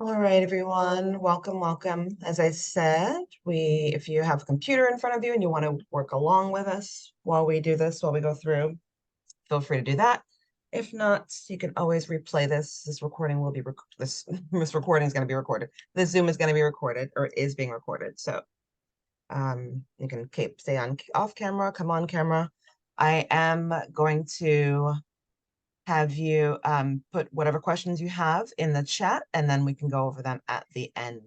All right, everyone. Welcome, welcome. As I said, if you have a computer in front of you and you want to work along with us while we do this, while we go through, feel free to do that. If not, you can always replay this. This recording will be this recording is going to be recorded. This Zoom is going to be recorded or is being recorded. So you can stay on off camera, come on camera. I am going to have you put whatever questions you have in the chat, and then we can go over them at the end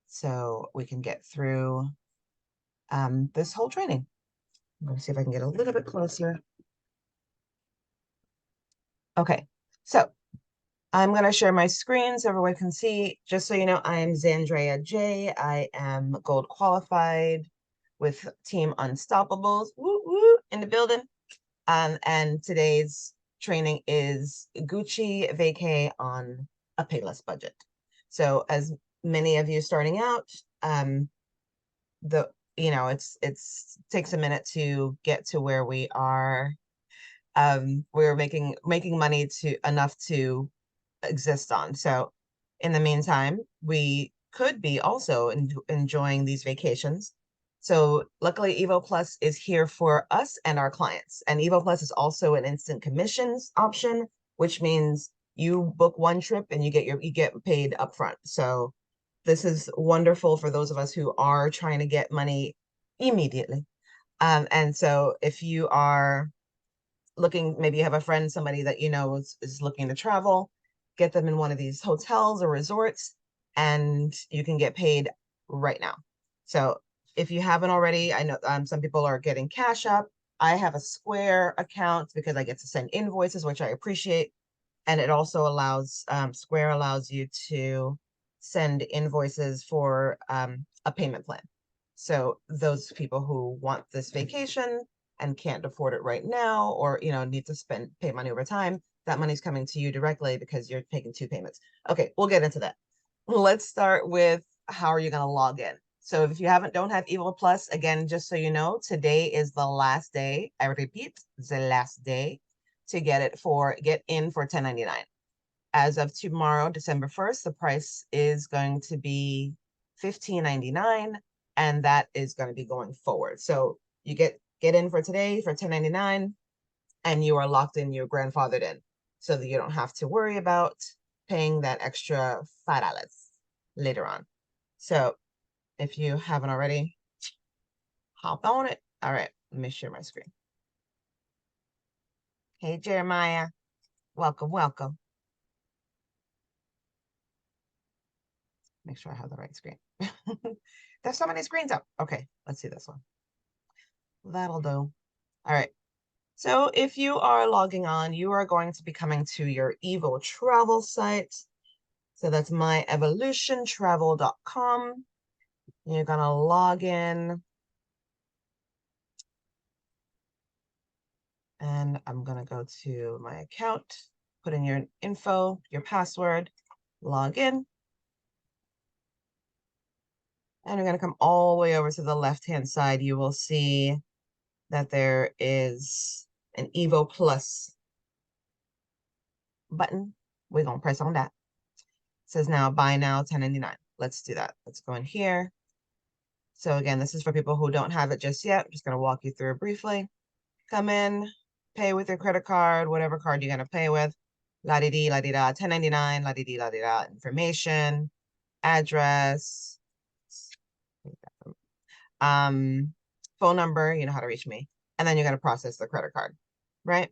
so we can get through this whole training. I'm going to see if I can get a little bit closer. Okay, so I'm going to share my screen so everyone can see. Just so you know, I am Zandrea J. I am gold qualified with Team Unstoppables, woo woo, in the building. And today's training is Gucci Vacay on a Payless budget. So as many of you starting out, it's takes a minute to get to where we are. We're making money enough to exist on. So in the meantime, we could be also enjoying these vacations. So luckily, EVO Plus is here for us and our clients. And EVO Plus is also an instant commissions option, which means you book one trip and you get paid upfront. So this is wonderful for those of us who are trying to get money immediately. And so if you are looking, maybe you have a friend, somebody that you know is looking to travel, get them in one of these hotels or resorts, and you can get paid right now. So if you haven't already, I know some people are getting Cash App. I have a Square account because I get to send invoices, which I appreciate. And it also allows, Square allows you to send invoices for a payment plan. So those people who want this vacation and can't afford it right now, or need to pay money over time, that money's coming to you directly because you're taking two payments. Okay, we'll get into that. Let's start with how are you going to log in? So if you don't have EVO Plus, again, just so you know, today is the last day. I repeat, the last day to get in for 1099. As of tomorrow, December 1st, the price is going to be $15.99, and that is going to be going forward. So you get in for today for 1099, and you are locked in, you're grandfathered in, so that you don't have to worry about paying that extra $5 later on. So if you haven't already, hop on it. All right, let me share my screen. Hey, Jeremiah. Welcome, welcome. Make sure I have the right screen. There's so many screens up. Okay, let's see this one. That'll do. All right. So if you are logging on, you are going to be coming to your EVO travel site. So that's myevolutiontravel.com. You're going to log in. And I'm going to go to my account, put in your info, your password, log in. And we're going to come all the way over to the left-hand side. You will see that there is an EVO Plus button. We're going to press on that. It says now, buy now, 1099. Let's do that. Let's go in here. So again, this is for people who don't have it just yet. I'm just going to walk you through it briefly. Come in, pay with your credit card, whatever card you're going to pay with. La-di-di, la-di-da, 1099, la-di-di, la-di-da, information, address, phone number, you know how to reach me. And then you're going to process the credit card, right?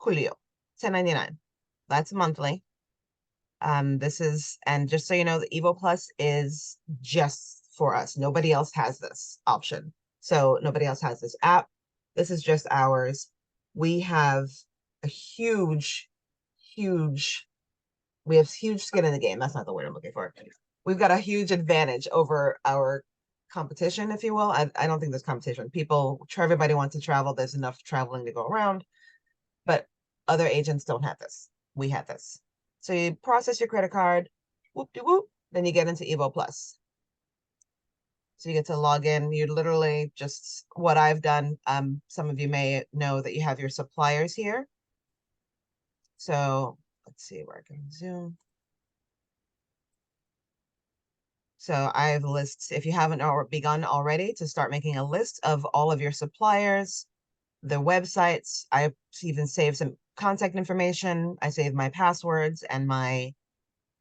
Coolio, 1099. That's monthly. And just so you know, the EVO Plus is just for us. Nobody else has this option. So nobody else has this app. This is just ours. We have a huge skin in the game. That's not the word I'm looking for. We've got a huge advantage over our competition, if you will. I don't think there's competition. Everybody wants to travel. There's enough traveling to go around. But other agents don't have this. We have this. So you process your credit card, whoop-de-whoop, then you get into EVO Plus. So you get to log in. You literally just, what I've done, some of you may know that you have your suppliers here. So let's see where I can zoom. So I have lists, if you haven't begun already, to start making a list of all of your suppliers, the websites. I even save some contact information. I save my passwords and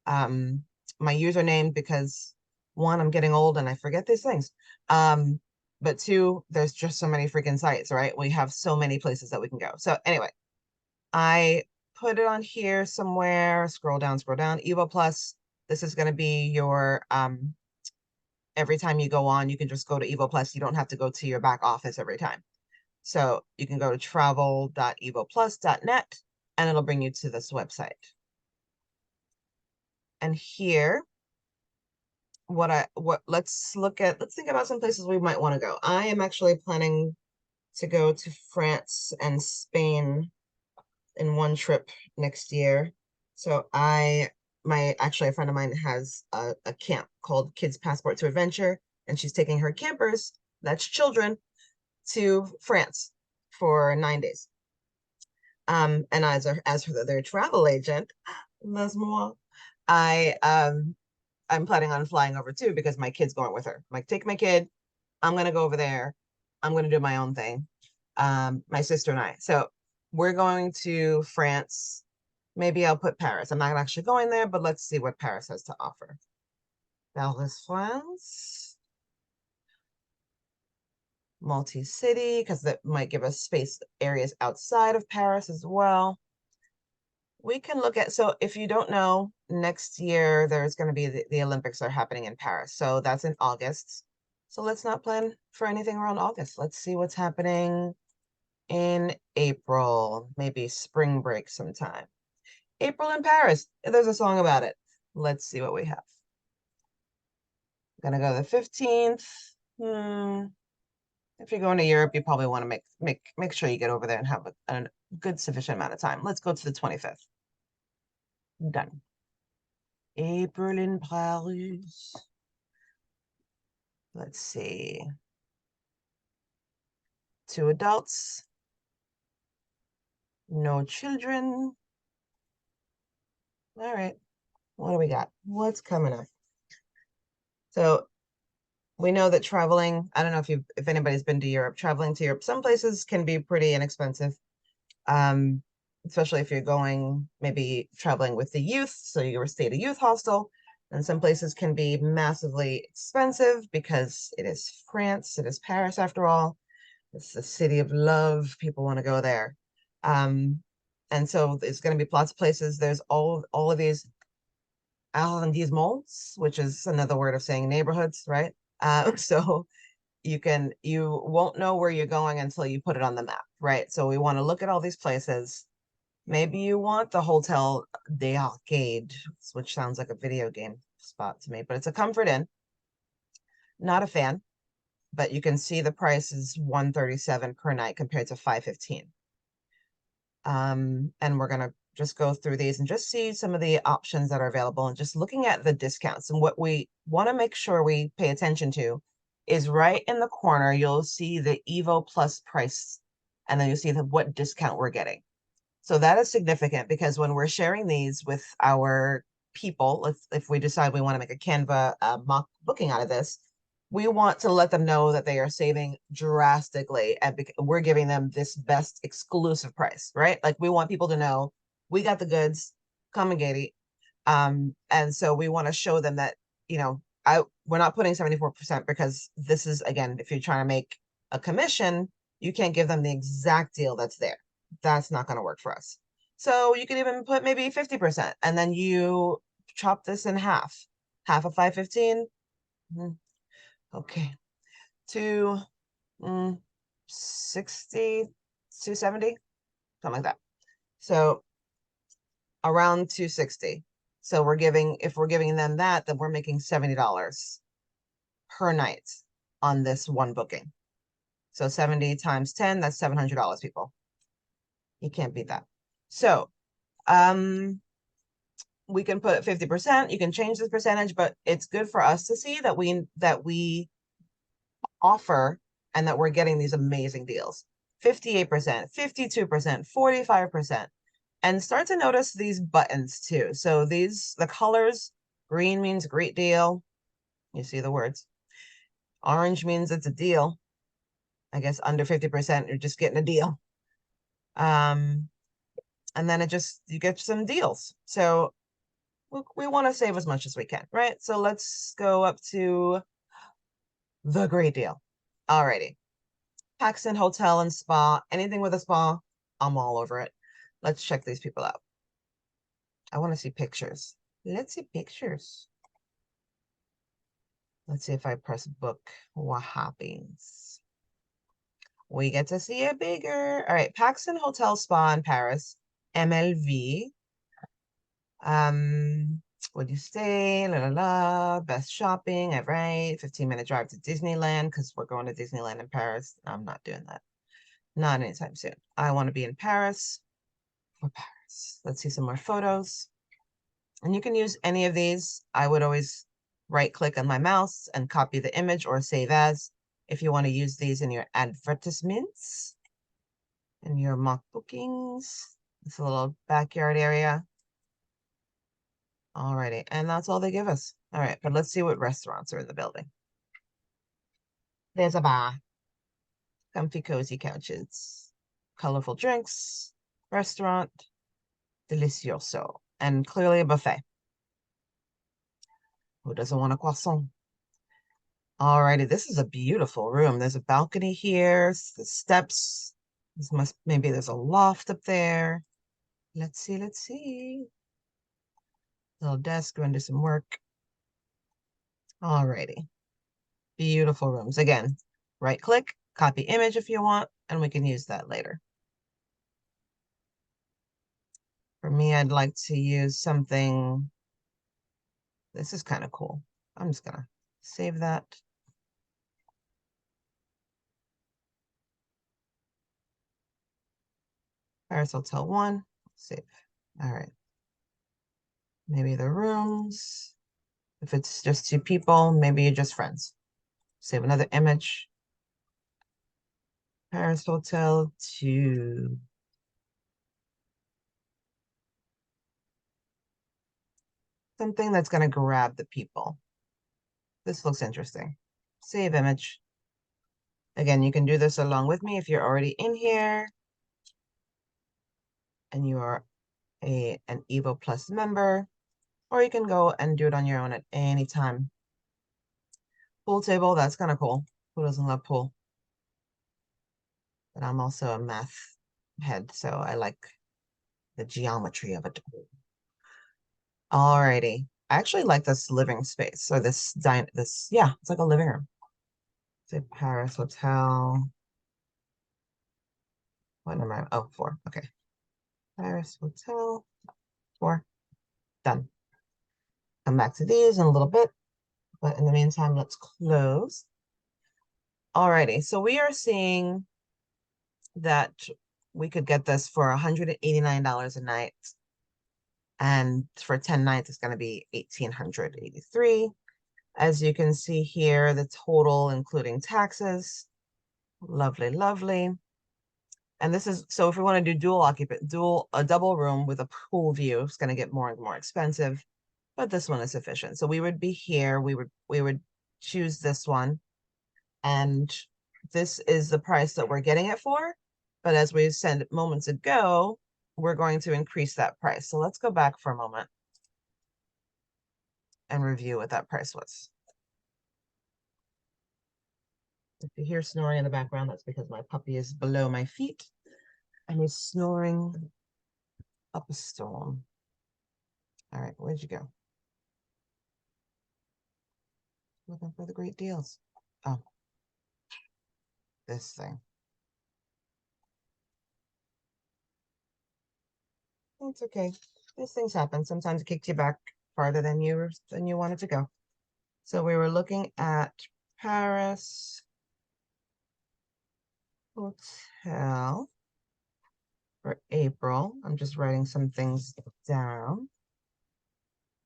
um my username because one, I'm getting old and I forget these things. But two, there's just so many freaking sites, right? We have so many places that we can go. So anyway, I put it on here somewhere. Scroll down, scroll down. EVO Plus. This is going to be your every time you go on, you can just go to EVO Plus. You don't have to go to your back office every time. So you can go to travel.evoplus.net and it'll bring you to this website. And here, let's think about some places we might want to go. I am actually planning to go to France and Spain in one trip next year. So actually a friend of mine has a camp called Kids Passport to Adventure, and she's taking her campers, that's children, to France for 9 days. And as their travel agent, I'm planning on flying over too because my kid's going with her. I'm like, take my kid, I'm gonna go over there, I'm gonna do my own thing. My sister and I. So we're going to France. Maybe I'll put Paris. I'm not actually going there, but let's see what Paris has to offer. Paris, France. Multi-city, because that might give us space areas outside of Paris as well. We can look at, so if you don't know, next year there's going to be the Olympics are happening in Paris. So that's in August. So let's not plan for anything around August. Let's see what's happening in April, maybe spring break sometime. April in Paris. There's a song about it. Let's see what we have. I'm gonna go the 15th. If you're going to Europe, you probably want to make sure you get over there and have a good sufficient amount of time. Let's go to the 25th. Done. April in Paris. Let's see. 2 adults. No children. All right. What do we got? What's coming up? So we know that traveling, I don't know if anybody's been to Europe, traveling to Europe, some places can be pretty inexpensive. Especially if you're going, maybe traveling with the youth, so you stay at a youth hostel, and some places can be massively expensive because it is France, it is Paris after all. It's the city of love. People want to go there. And so there's going to be lots of places. There's all of these arrondissements, which is another word of saying neighborhoods, right? So you won't know where you're going until you put it on the map, right? So we want to look at all these places. Maybe you want the Hotel des Arcades, which sounds like a video game spot to me, but it's a Comfort Inn. Not a fan, but you can see the price is $137 per night compared to $515. And we're gonna just go through these and just see some of the options that are available and just looking at the discounts. And what we want to make sure we pay attention to is right in the corner, you'll see the EVO Plus price, and then you'll see what discount we're getting. So that is significant because when we're sharing these with our people, if we decide we want to make a Canva mock booking out of this, we want to let them know that they are saving drastically and we're giving them this best exclusive price, right? Like we want people to know we got the goods, come and get it. And so we want to show them that, we're not putting 74% because this is, again, if you're trying to make a commission, you can't give them the exact deal that's there. That's not going to work for us. So you could even put maybe 50% and then you chop this in half of 515. Okay. To 60, 270, something like that. So around 260. So if we're giving them that, then we're making $70 per night on this one booking. So 70 times 10, that's $700, people. You can't beat that. So we can put 50%, you can change this percentage, but it's good for us to see that we offer and that we're getting these amazing deals. 58%, 52%, 45%. And start to notice these buttons too. So the colors, green means great deal, You see the words. Orange means it's a deal. I guess under 50%, you're just getting a deal. And then you get some deals. So we want to save as much as we can, right? So let's go up to the great deal. Alrighty. Paxton Hotel and Spa. Anything with a spa, I'm all over it. Let's check these people out. I want to see pictures. Let's see pictures. Let's see if I press book, what happens. We get to see it bigger. All right, Paxton Hotel Spa in Paris, MLV. Would you stay? La la la. Best shopping, all right. 15-minute drive to Disneyland because we're going to Disneyland in Paris. I'm not doing that. Not anytime soon. I want to be in Paris for Paris. Let's see some more photos. And you can use any of these. I would always right-click on my mouse and copy the image or save as if you want to use these in your advertisements, in your mock bookings. It's a little backyard area. Alrighty, and that's all they give us. All right, but let's see what restaurants are in the building. There's a bar, comfy, cozy couches, colorful drinks, restaurant, delicioso, and clearly a buffet. Who doesn't want a croissant? Alrighty, this is a beautiful room. There's a balcony here, the steps. Maybe there's a loft up there. Let's see, let's see. Little desk, going to do some work. Alrighty. Beautiful rooms. Again, right click, copy image if you want, and we can use that later. For me, I'd like to use something. This is kind of cool. I'm just gonna save that. Paris Hotel 1, save. All right. Maybe the rooms. If it's just 2 people, maybe you're just friends. Save another image. Paris Hotel 2. Something that's going to grab the people. This looks interesting. Save image. Again, you can do this along with me if you're already in here and you are an EVO Plus member, or you can go and do it on your own at any time. Pool table, that's kind of cool. Who doesn't love pool? But I'm also a math head, so I like the geometry of it. Alrighty. I actually like this living space. So yeah, it's like a living room. Say Paris Hotel. What number? Oh, 4. Okay. Paris Hotel 4. Done. Come back to these in a little bit. But in the meantime, let's close. Alrighty. So we are seeing that we could get this for $189 a night. And for 10 nights, it's going to be $1,883. As you can see here, the total, including taxes. Lovely, lovely. And this is, so if we want to do a double room with a pool view, it's going to get more and more expensive, but this one is sufficient. So we would be here, we would choose this one, and this is the price that we're getting it for. But as we said moments ago, we're going to increase that price. So let's go back for a moment and review what that price was. If you hear snoring in the background, that's because my puppy is below my feet and he's snoring up a storm. All right, where'd you go? Looking for the great deals. Oh, this thing. It's okay. These things happen. Sometimes it kicks you back farther than you wanted to go. So we were looking at Paris Hotel for April. I'm just writing some things down.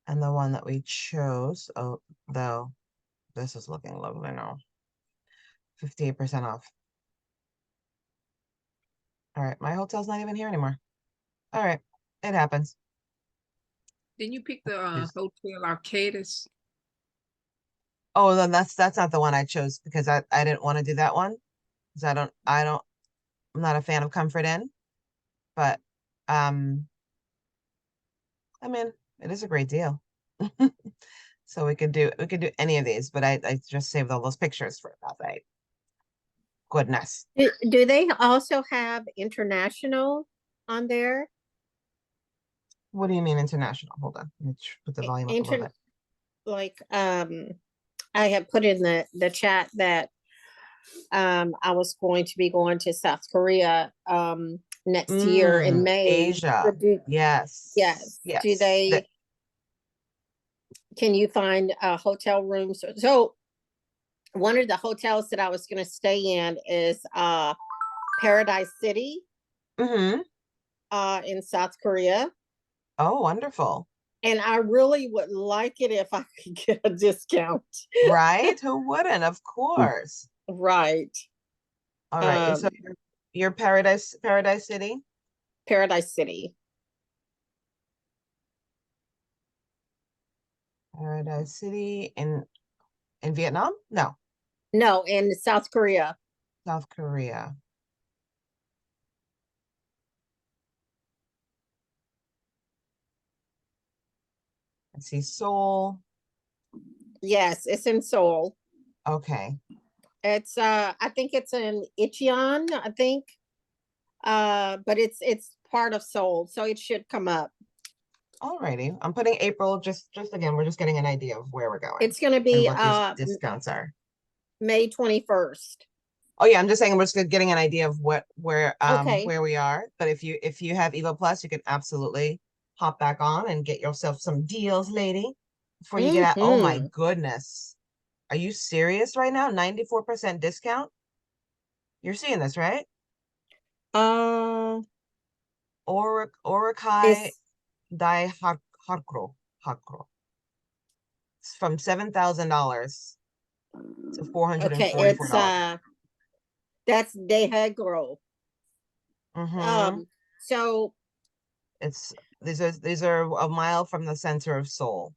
And the one that we chose, oh, though, this is looking lovely now. 58% off. All right, my hotel's not even here anymore. All right, it happens. Didn't you pick the Hotel Arcadis? Oh, then that's not the one I chose because I didn't want to do that one because I'm not a fan of Comfort Inn, but um I mean it is a great deal. So we could do any of these, but I just saved all those pictures for Vacay. Goodness. Do they also have international on there? What do you mean international? Hold on. Let me put the volume up a little Inter bit. like I have put in the chat that I was going to be going to South Korea next year in May. Asia. But Yes. yes, do Yes. they, can you find hotel rooms? So one of the hotels that I was going to stay in is Paradise City Mm-hmm. in South Korea. Oh, wonderful. And I really would like it if I could get a discount. Right? Who wouldn't? Of course. Right. All right. So Um, you're Paradise City? Paradise City. Paradise City in Vietnam? No, No, in South Korea. South Korea. I see Seoul. Yes, it's in Seoul. Okay. It's I think it's in Icheon, I think. But it's part of Seoul, so it should come up. Alrighty. I'm putting April just again, we're just getting an idea of where we're going It's gonna and be what these discounts are. May 21st. Oh yeah, I'm just saying we're just getting an idea of Okay. where we are. But if you have EVO Plus, you can absolutely hop back on and get yourself some deals, lady, before you get out. Oh my Mm-hmm. goodness. Are you serious right now? 94% discount? You're seeing this, right? Uh Orakai it's Dai Hakro. Hakro. It's from $7,000 to okay, it's $444. that's Dehegro. Mm-hmm. Um so It's these are a mile from the center of Seoul.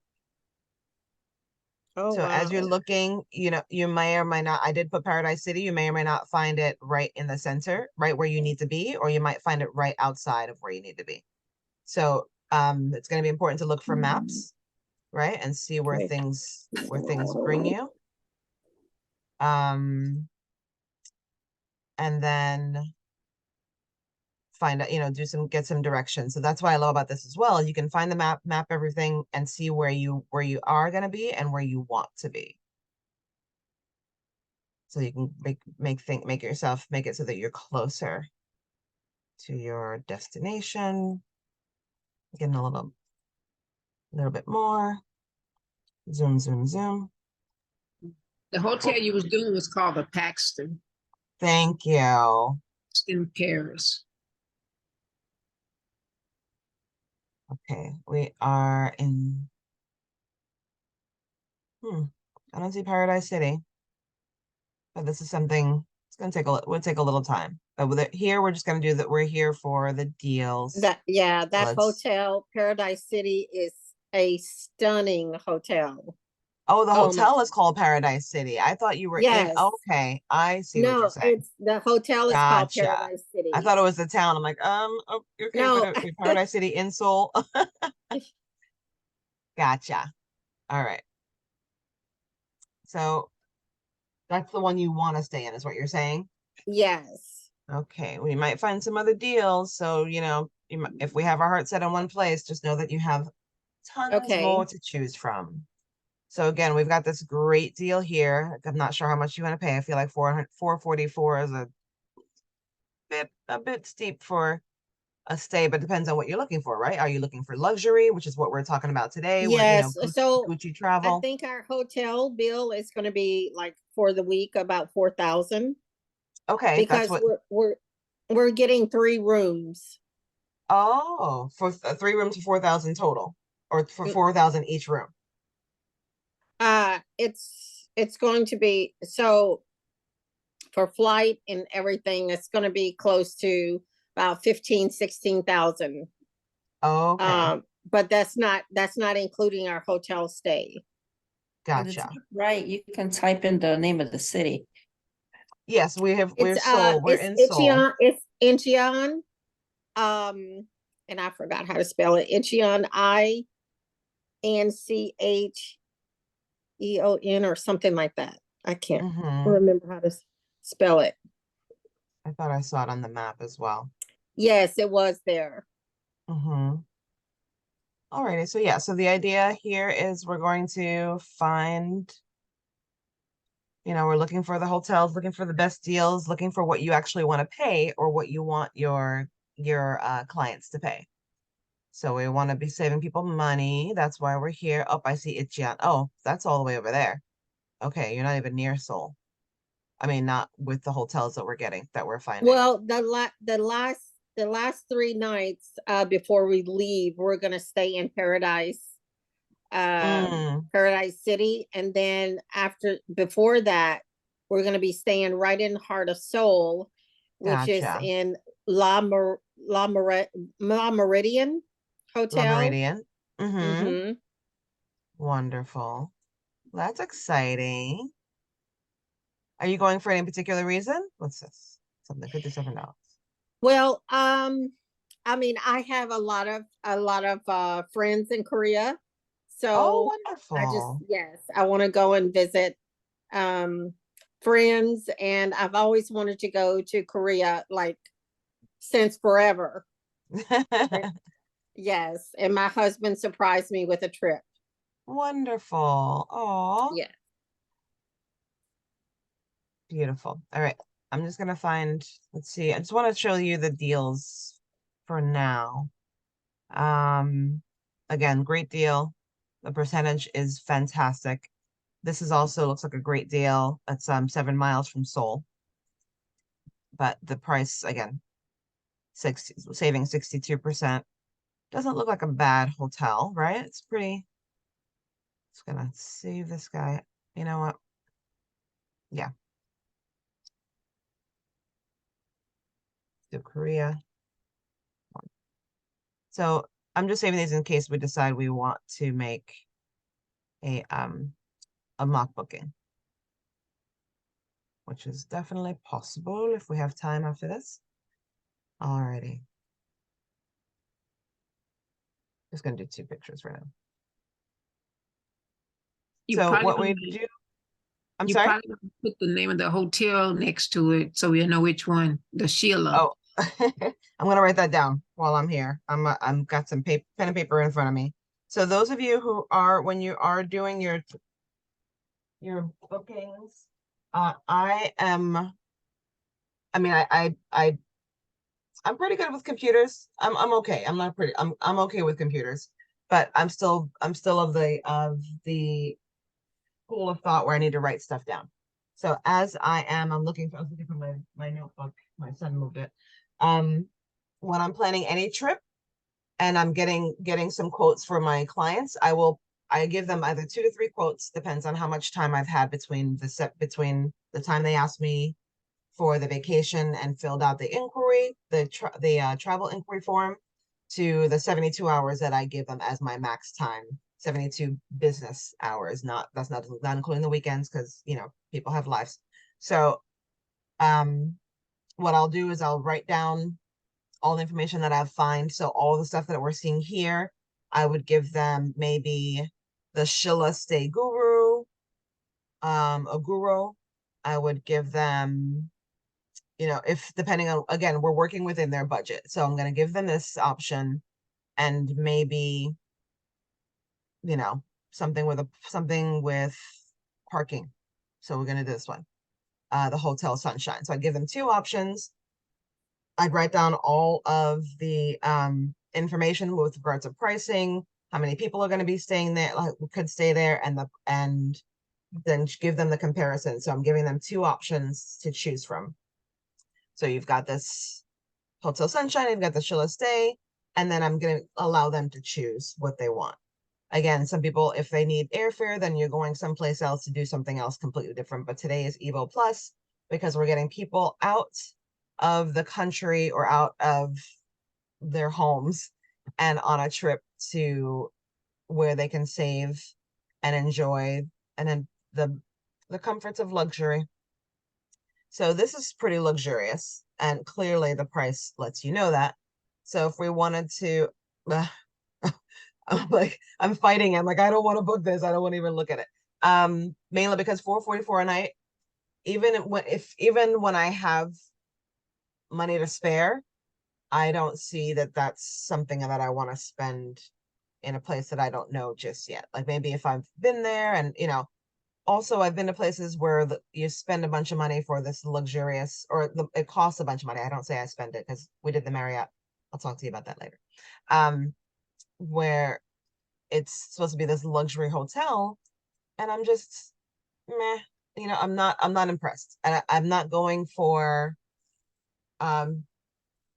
oh So as you're wow. looking, you may or may not, I did put Paradise City, you may or may not find it right in the center, right where you need to be, or you might find it right outside of where you need to be. So it's going to be important to look for maps, right? And see Okay. where things bring you. Um, and then find out, get some direction. So that's what I love about this as well. You can find the map everything and see where you are going to be and where you want to be. So you can make it so that you're closer to your destination. Getting a little bit more. Zoom, zoom, zoom. The hotel you was doing was called the Paxton. Thank you. It's in Paris. Okay, we are in. I don't see Paradise City, but this is something. It's gonna take we'll take a little time. But with it here, we're just gonna do that. We're here for the deals. That Let's. hotel, Paradise City, is a stunning hotel. Oh, the Oh my, hotel is called Paradise City. I thought you were in. yes. Okay, I see what you're No, saying. it's the hotel is called Gotcha. Paradise I City. thought it was the town. I'm like, oh, okay, but No, Paradise City in Seoul. Gotcha. All right. So that's the one you want to stay in, is what you're saying? yes. Okay. We might find some other deals. So, if we have our heart set on one place, just know that you have tons more Okay. to choose from. So again, we've got this great deal here. I'm not sure how much you want to pay. I feel like 444 is a bit steep for a stay, but depends on what you're looking for, right? Are you looking for luxury, which is what we're talking about today? We're, Yes. Gucci, So Gucci I travel. think our hotel bill is going to be like for the week about 4,000 Okay, that's because what. we're getting 3 rooms. Oh, for 3 rooms for 4,000 total, or for Mm, 4,000 each room. it's going to be so for flight and everything, it's going to be close to about 15, 16,000. Okay. But that's not including our hotel stay. At the Gotcha. top right, you can type in the name of the city. Yes, we're It's Seoul. We're in Seoul. Incheon. It's Incheon. And I forgot how to spell it. Incheon, INCHEON or something like that. I can't Mm-hmm. remember how to spell it. I thought I saw it on the map as well. Yes, it was there. Mm-hmm. Alrighty, so yeah, so the idea here is we're going to find, we're looking for the hotels, looking for the best deals, looking for what you actually want to pay or what you want your clients to pay. So we want to be saving people money. That's why we're here. Oh, I see Ichian. Oh, that's all the way over there. Okay, you're not even near Seoul. I mean, not with the hotels that we're finding. Well, the last 3 nights before we leave, we're gonna stay in Paradise City, and then before that, we're gonna be staying right in the heart of Seoul, which is Gotcha. in La Meridian La Hotel. Meridian. Mm-hmm. Mm-hmm. Wonderful. That's exciting. Are you going for any particular reason? What's this? Something $57. Well, I mean, I have a lot of friends in Korea, Oh, so wonderful. yes, I want to go and visit friends, and I've always wanted to go to Korea, like, since forever. Yes, and my husband surprised me with a trip. Wonderful. Oh, Yeah. beautiful. All right. I'm just gonna find, let's see. I just want to show you the deals for now. Again, great deal. The percentage is fantastic. This is also looks like a great deal. It's 7 miles from Seoul. But the price again, saving 62%. Doesn't look like a bad hotel, right? It's pretty. Just gonna save this guy. You know what? Yeah. To Korea. So I'm just saving these in case we decide we want to make a mock booking, which is definitely possible if we have time after this. Alrighty. Just gonna do 2 pictures right now. You So probably what we gonna- do, I'm you sorry? probably gonna put the name of the hotel next to it so we'll know which one. The Sheila. Oh, I'm gonna write that down while I'm here. I'm got some pen and paper in front of me. So those of you who are, when you are doing your bookings, I'm pretty good with computers. I'm okay. I'm not pretty. I'm okay with computers, but I'm still of the school of thought where I need to write stuff down. So as I was looking for my notebook. My son moved it. When I'm planning any trip and I'm getting some quotes for my clients, I give them either 2 to 3 quotes, depends on how much time I've had between the time they asked me for the vacation and filled out the inquiry, the travel inquiry form, to the 72 hours that I give them as my max time. 72 business hours, that's not including the weekends, because people have lives. So what I'll do is I'll write down all the information that I find. So all the stuff that we're seeing here, I would give them maybe the Sheila Stay Guru, a guru. I would give them, if depending on, again, we're working within their budget. So I'm going to give them this option, and maybe, something with parking. So we're going to do this one, the Hotel Sunshine. So I give them 2 options. I'd write down all of the information with regards to pricing, how many people are going to be staying there, like could stay there, and then give them the comparison. So I'm giving them 2 options to choose from. So you've got this Hotel Sunshine, you've got the Sheila Stay, and then I'm going to allow them to choose what they want. Again, some people, if they need airfare, then you're going someplace else to do something else completely different. But today is EVO Plus, because we're getting people out of the country or out of their homes and on a trip to where they can save and enjoy and then the comforts of luxury. So this is pretty luxurious, and clearly the price lets you know that. So if we wanted to, I'm like, I'm fighting. I'm like, I don't want to book this. I don't want to even look at it. Mainly because $444 a night, even when I have money to spare, I don't see that that's something that I want to spend in a place that I don't know just yet. Like maybe if I've been there and, also I've been to places where you spend a bunch of money for this luxurious, or it costs a bunch of money. I don't say I spend it because we did the Marriott. I'll talk to you about that later. Where it's supposed to be this luxury hotel, and I'm just meh. I'm not impressed, and I'm not going for I'm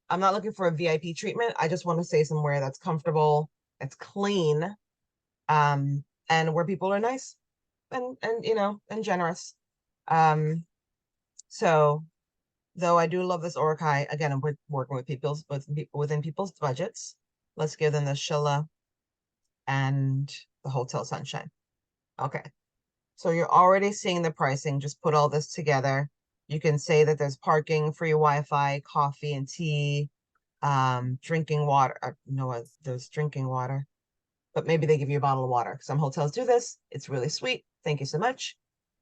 not looking for a VIP treatment. I just want to stay somewhere that's comfortable, that's clean, and where people are nice and generous. So though I do love this Orakai, again, I'm working within people's budgets. Let's give them the Shilla and the Hotel Sunshine. Okay. So you're already seeing the pricing. Just put all this together. You can say that there's parking, free Wi-Fi, coffee and tea, drinking water. No, there's drinking water, but maybe they give you a bottle of water. Some hotels do this. It's really sweet. Thank you so much.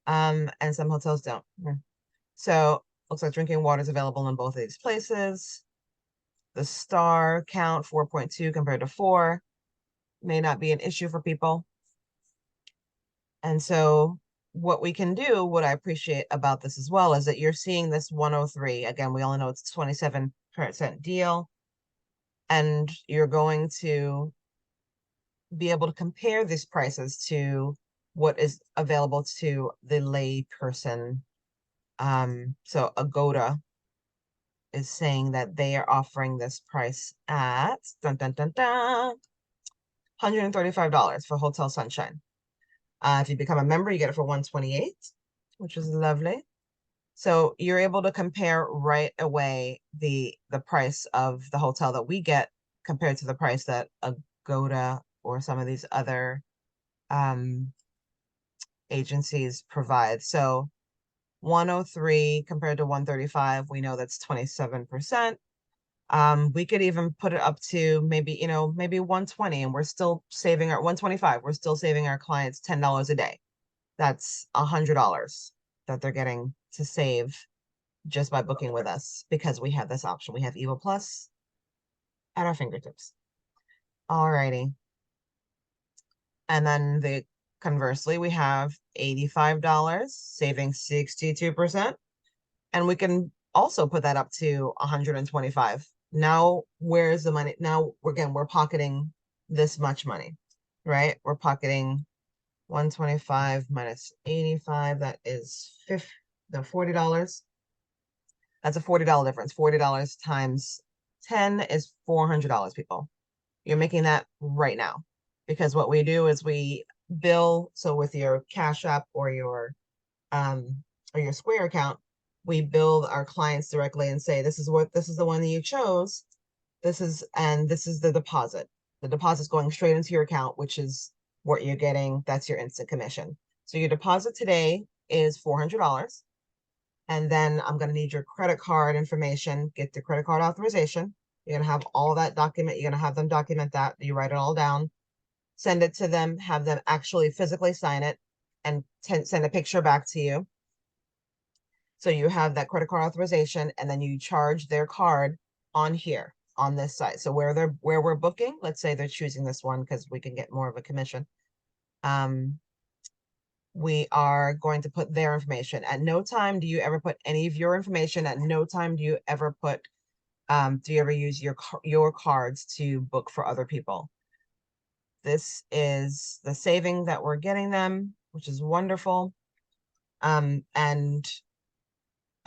And some hotels don't. So looks like drinking water is available in both of these places. The star count 4.2 compared to 4 may not be an issue for people. And so what we can do, what I appreciate about this as well, is that you're seeing this 103. Again, we all know it's 27% deal. And you're going to be able to compare these prices to what is available to the lay person. So Agoda is saying that they are offering this price at $135 for Hotel Sunshine. If you become a member, you get it for $128, which is lovely. So you're able to compare right away the price of the hotel that we get compared to the price that Agoda or some of these other agencies provide. So 103 compared to 135, we know that's 27%. We could even put it up to maybe 120, and we're still saving our 125. We're still saving our clients $10 a day. That's $100 that they're getting to save just by booking with us, because we have this option. We have EVO Plus at our fingertips. Alrighty. And then conversely, we have $85, saving 62%. And we can also put that up to 125. Now, where's the money? Now, we're pocketing this much money, right? We're pocketing 125 minus 85. That is $40. That's a $40 difference. $40 times 10 is $400, people. You're making that right now, because what we do is we bill. So with your Cash App or your Square account, we bill our clients directly and say, this is the one that you chose. This is the deposit. The deposit's going straight into your account, which is what you're getting. That's your instant commission. So your deposit today is $400. And then I'm going to need your credit card information, get the credit card authorization. You're going to have all that document. You're going to have them document that. You write it all down, send it to them, have them actually physically sign it, and send a picture back to you. So you have that credit card authorization, and then you charge their card on here, on this site. So where we're booking, let's say they're choosing this one because we can get more of a commission. We are going to put their information. At no time do you ever put any of your information. At no time do you ever put, do you ever use your cards to book for other people. This is the saving that we're getting them, which is wonderful. And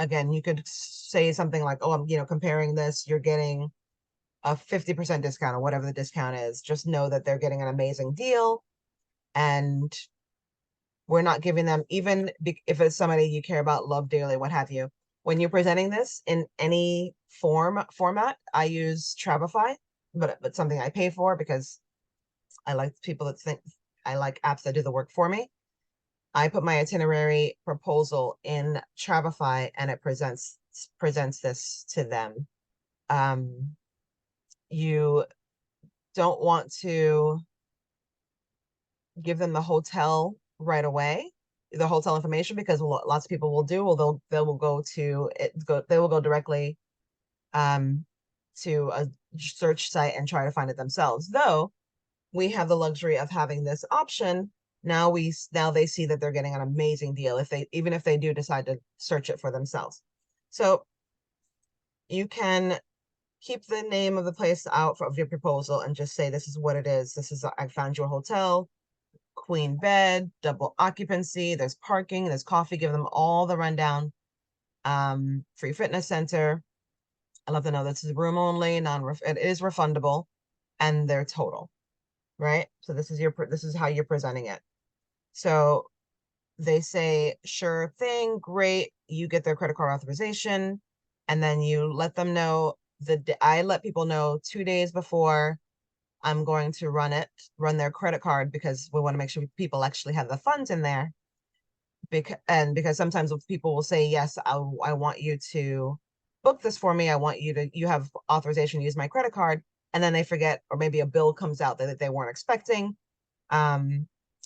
again, you could say something like, oh, I'm comparing this, you're getting a 50% discount or whatever the discount is. Just know that they're getting an amazing deal, and we're not giving them, even if it's somebody you care about, love dearly, what have you. When you're presenting this in any format, I use Travefy, but something I pay for because I like people that think I like apps that do the work for me. I put my itinerary proposal in Travefy and it presents this to them. You don't want to give them the hotel right away, the hotel information, because lots of people will do, well, they will go to it, they will go directly to a search site and try to find it themselves. Though we have the luxury of having this option. Now they see that they're getting an amazing deal even if they do decide to search it for themselves. So you can keep the name of the place out of your proposal and just say, this is what it is. I found you a hotel, queen bed, double occupancy, there's parking, there's coffee, give them all the rundown. Free fitness center. I love to know this is room only, it is refundable, and they're total, right? So this is how you're presenting it. So they say, sure thing, great. You get their credit card authorization, and then you let them know I let people know 2 days before I'm going to run their credit card, because we want to make sure people actually have the funds in there. Because sometimes people will say, yes, I want you to book this for me. You have authorization to use my credit card. And then they forget, or maybe a bill comes out that they weren't expecting.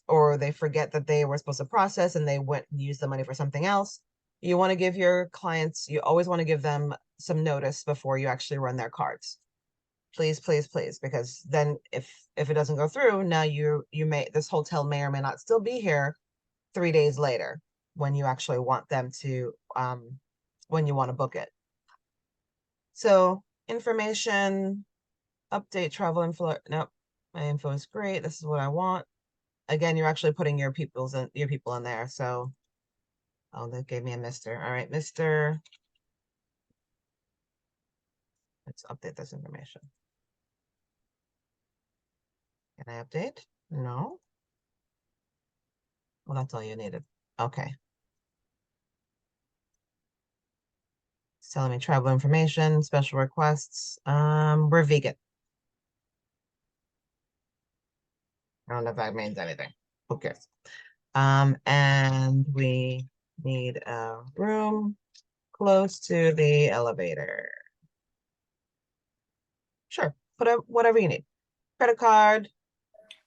Or they forget that they were supposed to process and they went and used the money for something else. You want to give your clients, you always want to give them some notice before you actually run their cards. Please, please, please, because then if it doesn't go through, now this hotel may or may not still be here 3 days later when you actually want them to, when you want to book it. So information, update, travel info. Nope, my info is great. This is what I want. Again, you're actually putting your people in there. So, oh, that gave me a Mr. All right, Mr. Let's update this information. Can I update? No. Well, that's all you needed. Okay. It's telling me travel information, special requests. We're vegan. I don't know if that means anything. Who cares? And we need a room close to the elevator. Sure, put up whatever you need. Credit card,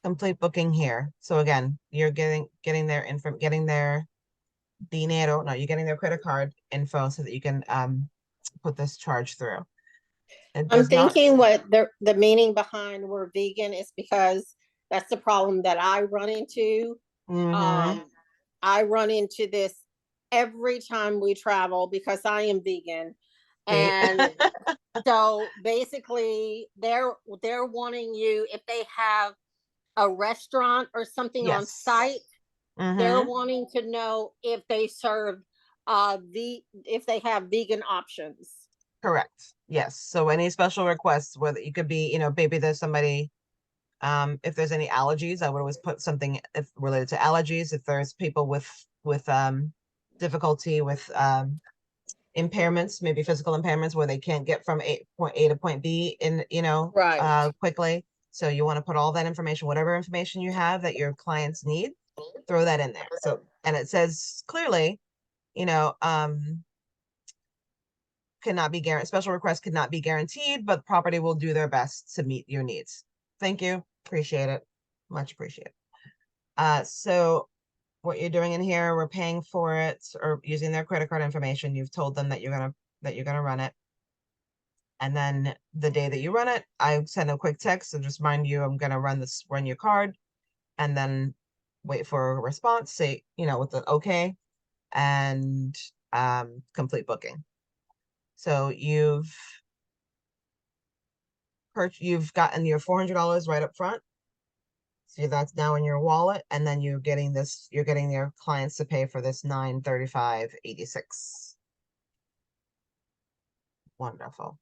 complete booking here. So again, you're getting their info, getting their dinero. No, you're getting their credit card info so that you can put this charge through. It I'm does not. thinking what the meaning behind we're vegan is because that's the problem that I run into. Mhm. I run into this every time we travel because I am vegan. See? And so basically they're wanting you, if they have a restaurant or something on Yes. site, they're Mhm. wanting to know if they serve if they have vegan options. Correct. Yes. So any special requests, whether it could be, maybe there's somebody, if there's any allergies, I would always put something related to allergies. If there's people with difficulty with impairments, maybe physical impairments where they can't get from point A to point B Right. quickly. So you want to put all that information, whatever information you have that your clients need, throw that in there. So, and it says clearly, cannot be guaranteed, special requests could not be guaranteed, but the property will do their best to meet your needs. Thank you. Appreciate it. Much appreciated. So what you're doing in here, we're paying for it or using their credit card information. You've told them that you're gonna run it. And then the day that you run it, I send a quick text and just remind you, I'm gonna run your card, and then wait for a response, say, with the okay, and complete booking. So you've gotten your $400 right up front. So that's now in your wallet, and then you're getting your clients to pay for this $935.86. Wonderful.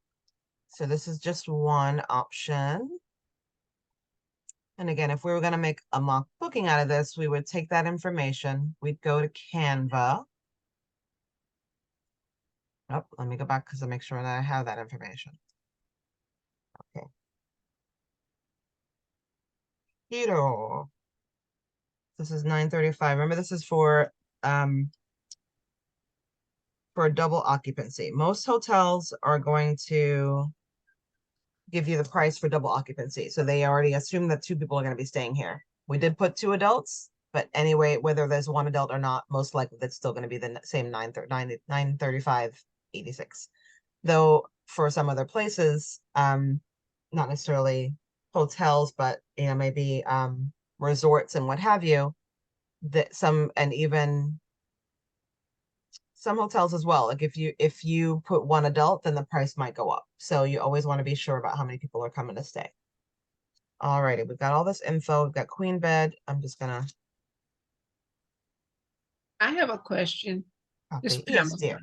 So this is just one option. And again, if we were going to make a mock booking out of this, we would take that information, we'd go to Canva. Oh, let me go back because I make sure that I have that information. Okay. Hero. This is 935. Remember, this is for double occupancy. Most hotels are going to give you the price for double occupancy. So they already assume that 2 people are going to be staying here. We did put 2 adults, but anyway, whether there's 1 adult or not, most likely that's still going to be the same 935.86. Though for some other places, not necessarily hotels, but maybe resorts and what have you, that even some hotels as well. Like if you put 1 adult, then the price might go up. So you always want to be sure about how many people are coming to stay. Alrighty, we've got all this info. We've got queen bed. I'm just gonna I have a question. This copy. Yes, Pamela. dear.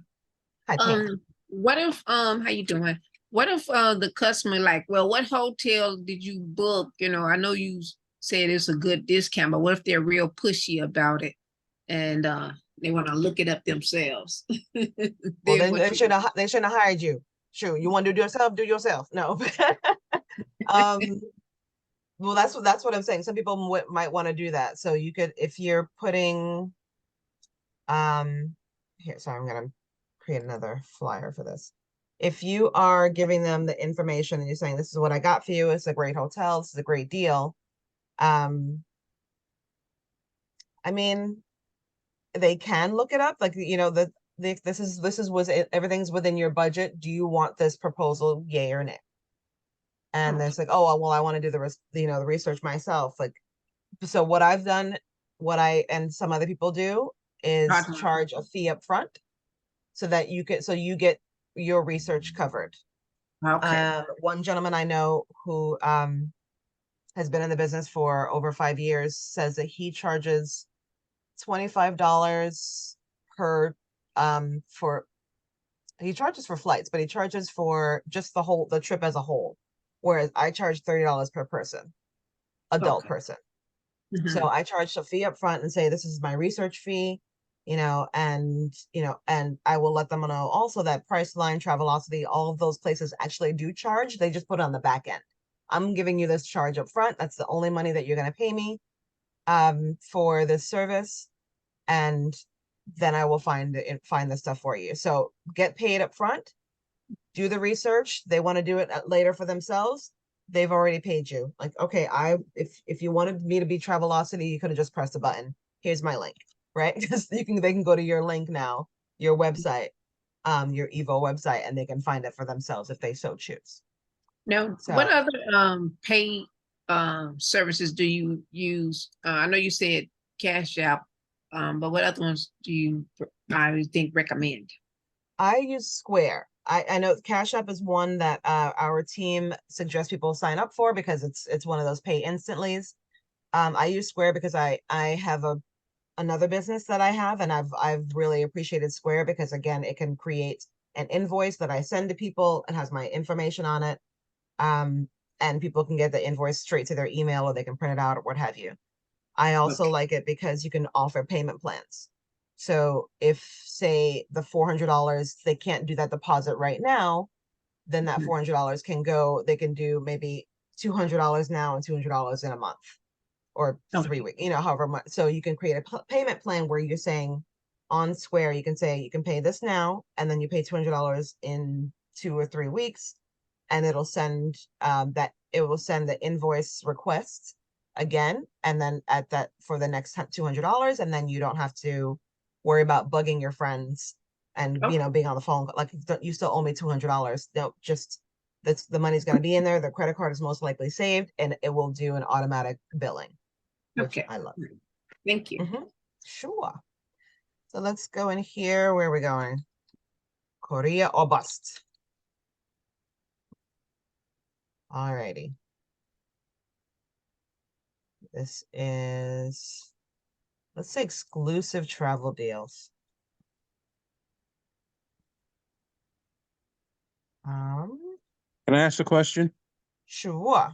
Hi, Pam. What if how you doing? What if the customer like, well, what hotel did you book? I know you said it's a good discount, but what if they're real pushy about it and they want to look it up themselves? Well, then they shouldn't have hired you. Sure, you want to do yourself, do yourself. No. Well, that's what I'm saying. Some people might want to do that. So you could, if you're putting here, sorry, I'm gonna create another flyer for this. If you are giving them the information and you're saying, this is what I got for you, it's a great hotel, this is a great deal. I mean, they can look it up, like, this was everything's within your budget. Do you want this proposal, yay or nay? And Okay. it's like, oh, well, I want to do the research myself. Like, so what I've done, and some other people do, is charge a fee up front so that you get your research covered. Okay. One gentleman I know who has been in the business for over 5 years says that he charges $25 per he charges for flights, but he charges for just the trip as a whole. Whereas I charge $30 per person, adult person. So I charge a fee up front and say, this is my research fee, and I will let them know also that Priceline, Travelocity, all of those places actually do charge. They just put it on the back end. I'm giving you this charge up front. That's the only money that you're going to pay me for this service. And then I will find the stuff for you. So get paid up front, do the research. They want to do it later for themselves. They've already paid you. Like, okay, if you wanted me to be Travelocity, you could have just pressed a button. Here's my link, right? Because they can go to your link now, your website, your EVO website, and they can find it for themselves if they so choose. Now, what other pay services do you use? I know you said Cash App, but what other ones do you, I think, recommend? I use Square. I know Cash App is one that our team suggests people sign up for because it's one of those pay instantly's. I use Square because I have another business that I have, and I've really appreciated Square because, again, it can create an invoice that I send to people and has my information on it. And people can get the invoice straight to their email, or they can print it out or what have you. I also like it because you can offer payment plans. So if, say, the $400, they can't do that deposit right now, then that $400 can go, they can do maybe $200 now and $200 in a month or 3 weeks, however much. So you can create a payment plan where you're saying on Square, you can say you can pay this now, and then you pay $200 in 2 or 3 weeks, and it'll send the invoice request again, and then at that for the next $200, and then you don't have to worry about bugging your friends and being on the phone like, you still owe me $200. No, just the money's going to be in there. The credit card is most likely saved, and it will do an automatic billing, which I love. Thank you. Sure. So let's go in here. Where are we going? Korea or bust? Alrighty. This is, let's say, exclusive travel deals. Can I ask a question? Sure.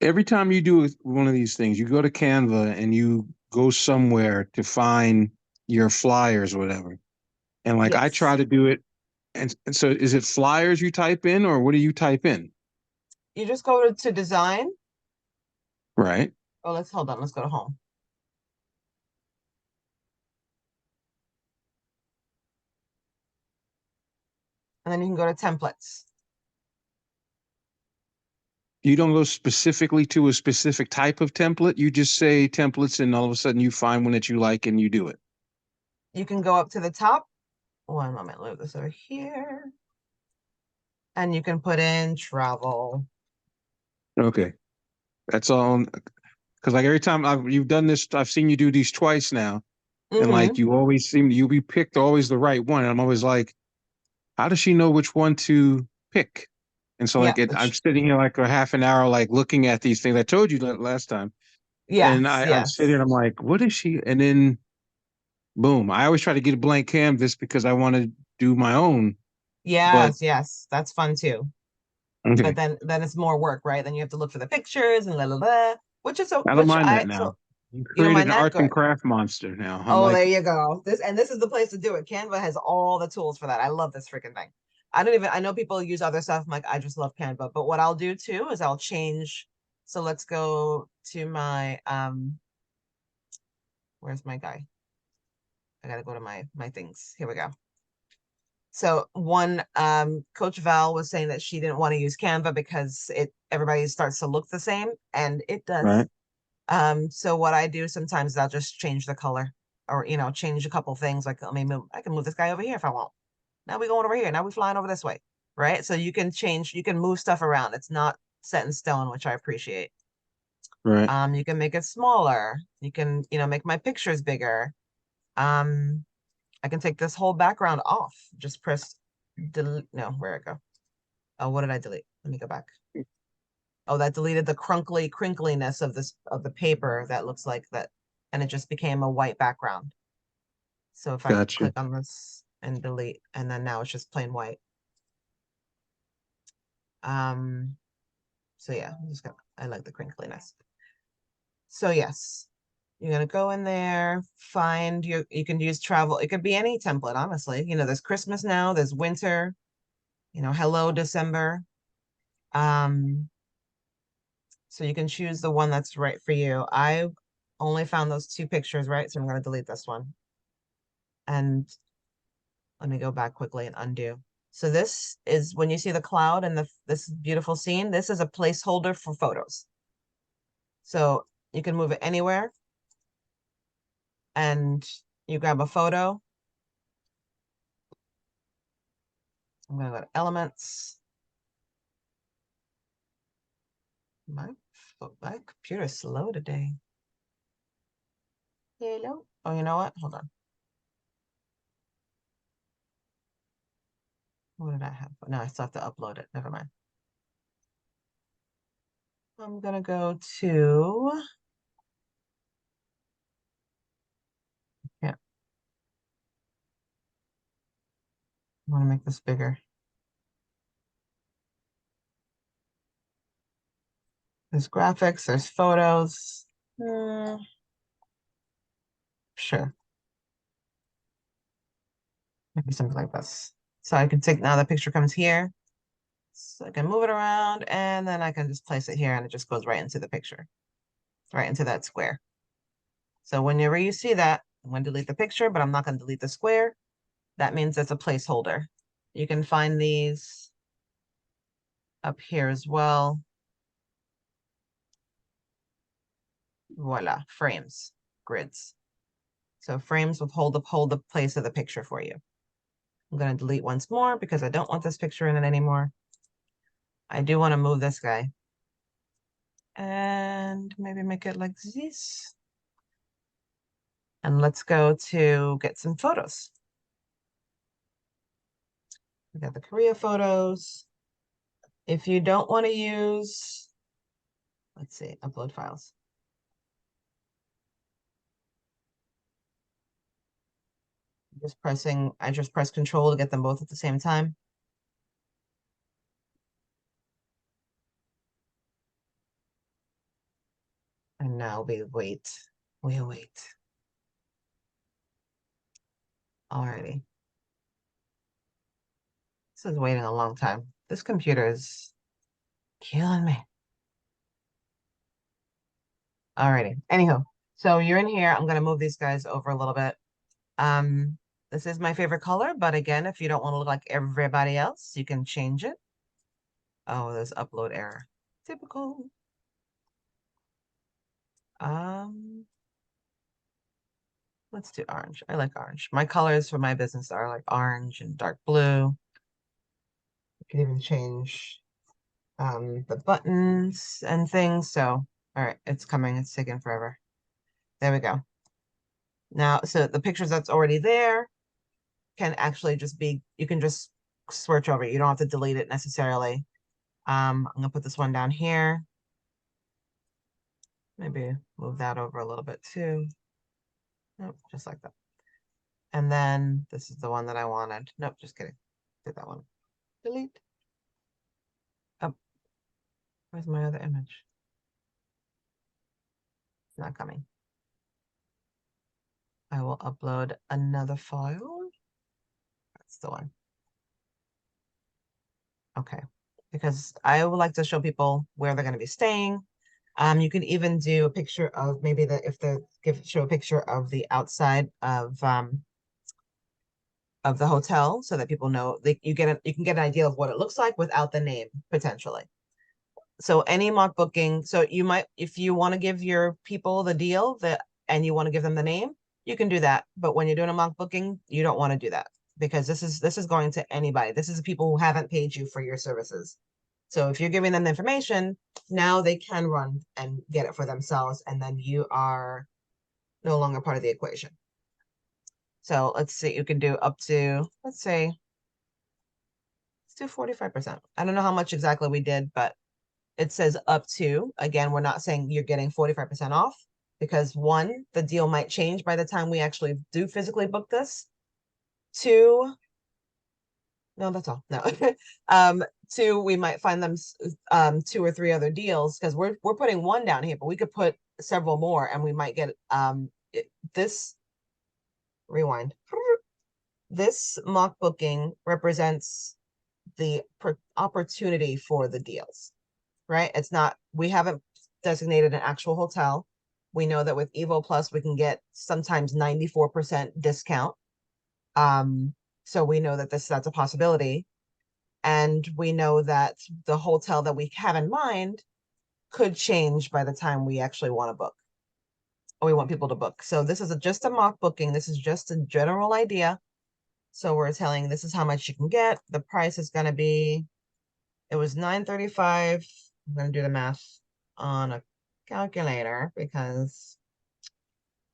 Every time you do one of these things, you go to Canva and you go somewhere to find your flyers or whatever. And like, I try to do it. And so is it flyers you type in, or what do you type in? You just go to design. Right. Oh, let's hold on. Let's go to home. And then you can go to templates. You don't go specifically to a specific type of template. You just say templates, and all of a sudden you find one that you like and you do it. You can go up to the top. One moment, move this over here. And you can put in travel. Okay, that's all. Because like every time you've done this, I've seen you do these twice now, and like you always seem you be picked always the right one. And I'm always like, how does she know which one to pick? And so Yeah. I'm sitting here like a half an hour, like looking at these things. I told you that last time, and Yes, I'm yes. sitting here and I'm like, what is she? And then boom, I always try to get a blank canvas because I want to do my own. But Yes, yes. That's fun too. But okay, then it's more work, right? Then you have to look for the pictures and la, which is I don't mind that now. You you don't created mind an that? arts and Good. craft monster now. I'm Oh, like, there you go. This is the place to do it. Canva has all the tools for that. I love this freaking thing. I know people use other stuff. I'm like, I just love Canva. But what I'll do too is I'll change. So let's go to my where's my guy? I gotta go to my things. Here we go. So one Coach Val was saying that she didn't want to use Canva because everybody starts to look the same, and it does. right, So what I do sometimes is I'll just change the color, or change a couple things. Like I can move this guy over here if I want. Now we're going over here. Now we're flying over this way, right? So you can move stuff around. It's not set in stone, which I appreciate. right. You can make it smaller. You can make my pictures bigger. Um, I can take this whole background off. Just press delete. No, where'd it go? Oh, what did I delete? Let me go back. Oh, that deleted the crinkliness of the paper that looks like that, and it just became a white background. So if I Gotcha. click on this and delete, and then now it's just plain white. So yeah, I like the crinkliness. So yes, you're gonna go in there, you can use travel. It could be any template, honestly. There's Christmas now, there's winter, hello December. So you can choose the one that's right for you. I only found those two pictures, right? So I'm gonna delete this one. And let me go back quickly and undo. So this is when you see the cloud and this beautiful scene, this is a placeholder for photos. So you can move it anywhere and you grab a photo. I'm gonna go to elements. My computer's slow today. Hello. Oh, you know what? Hold on. What did I have? No, I still have to upload it. Never mind. I'm gonna go to, yeah, I want to make this bigger. There's graphics, there's photos. Sure. Maybe something like this. So I can take, now the picture comes here. So I can move it around and then I can just place it here and it just goes right into the picture, right into that square. So whenever you see that, I'm going to delete the picture, but I'm not going to delete the square. That means it's a placeholder. You can find these up here as well. Voila, frames, grids. So frames will hold the place of the picture for you. I'm going to delete once more because I don't want this picture in it anymore. I do want to move this guy. And maybe make it like this. And let's go to get some photos. We got the Korea photos. If you don't want to use, let's see, upload files. I just press control to get them both at the same time. And now we wait. Alrighty. This is waiting a long time. This computer is killing me. Alrighty. Anyhow, so you're in here. I'm gonna move these guys over a little bit. This is my favorite color, but again, if you don't want to look like everybody else, you can change it. Oh, there's upload error. Typical. Let's do orange. I like orange. My colors for my business are like orange and dark blue. You can even change the buttons and things. So, all right, it's coming. It's taking forever. There we go. Now, so the pictures that's already there can actually just be, you can just switch over. You don't have to delete it necessarily. I'm gonna put this one down here. Maybe move that over a little bit too. Nope, just like that. And then this is the one that I wanted. Nope, just kidding. Did that one. Delete. Oh, where's my other image? It's not coming. I will upload another file. That's the one. Okay, because I would like to show people where they're going to be staying. You can even do a picture of maybe show a picture of the outside of the hotel so that people know you can get an idea of what it looks like without the name potentially. So any mock booking, so you might, if you want to give your people the deal and you want to give them the name, you can do that. But when you're doing a mock booking, you don't want to do that because this is going to anybody. This is people who haven't paid you for your services. So if you're giving them the information, now they can run and get it for themselves, and then you are no longer part of the equation. So let's see, you can do up to, let's say, let's do 45%. I don't know how much exactly we did, but it says up to. Again, we're not saying you're getting 45% off because one, the deal might change by the time we actually do physically book this. Two, no, that's all. No. Two, we might find them 2 or 3 other deals because we're putting one down here, but we could put several more and we might get this rewind. This mock booking represents the opportunity for the deals, right? It's not, we haven't designated an actual hotel. We know that with EVO Plus, we can get sometimes 94% discount. So we know that that's a possibility. And we know that the hotel that we have in mind could change by the time we actually want to book. Or we want people to book. So this is just a mock booking. This is just a general idea. So we're telling this is how much you can get. The price is going to be, it was $935. I'm going to do the math on a calculator because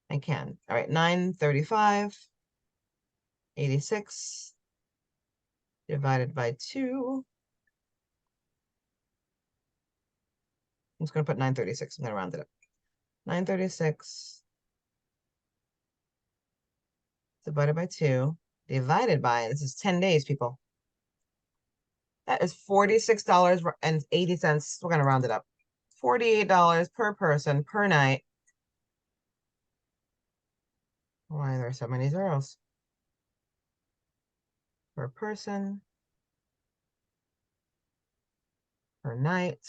I can. All right, 935, 86 divided by 2. I'm just going to put 936. I'm going to round it up. 936 divided by 2 divided by, this is 10 days, people. That is $46.80. We're going to round it up. $48 per person per night. Why are there so many zeros? Per person per night.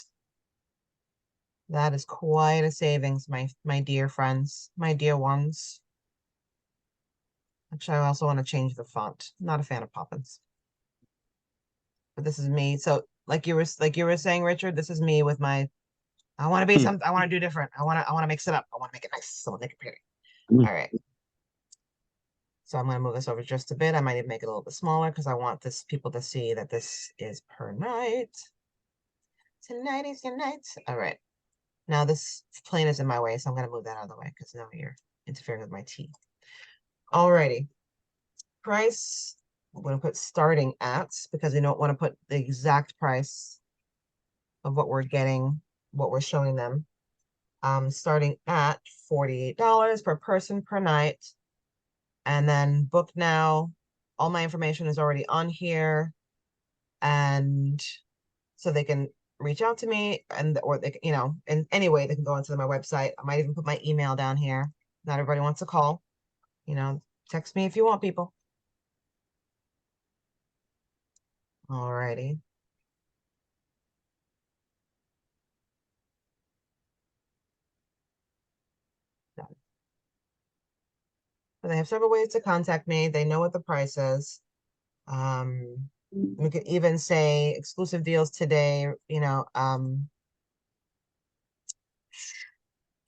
That is quite a savings, my dear friends, my dear ones. Actually, I also want to change the font. I'm not a fan of Poppins. But this is me. So like you were saying, Richard, this is me with my, I want to be something, I want to do different. I want to mix it up. I want to make it nice. So make it pretty. All right. So I'm going to move this over just a bit. I might even make it a little bit smaller because I want people to see that this is per night. Tonight is your night. All right. Now this plane is in my way, so I'm going to move that out of the way because now you're interfering with my tea. Alrighty. Price, I'm going to put starting at because we don't want to put the exact price of what we're getting, what we're showing them. Starting at $48 per person per night. And then book now. All my information is already on here. And so they can reach out to me or they, in any way they can go onto my website. I might even put my email down here. Not everybody wants to call, text me if you want, people. Alrighty. But they have several ways to contact me. They know what the price is. We could even say exclusive deals today, you know,